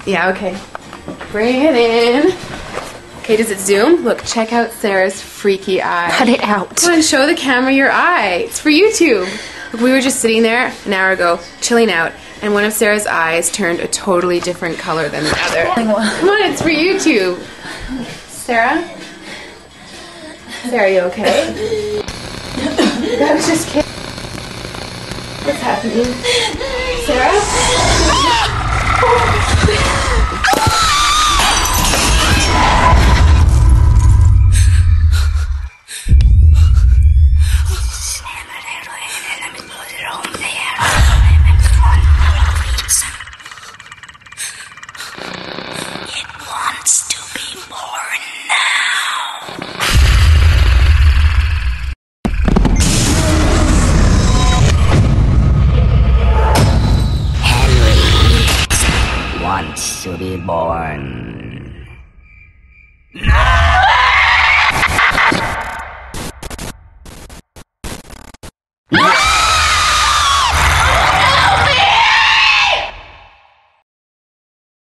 Yeah, okay. Bring it in. Okay, does it zoom? Look, check out Sarah's freaky eye. Cut it out. Come on, show the camera your eye. It's for YouTube. Look, we were just sitting there an hour ago, chilling out, and one of Sarah's eyes turned a totally different color than the other. Come on, it's for YouTube. Sarah? Sarah, you okay? I was just kidding. What's happening? Sarah? It wants to be born now. Henry wants to be born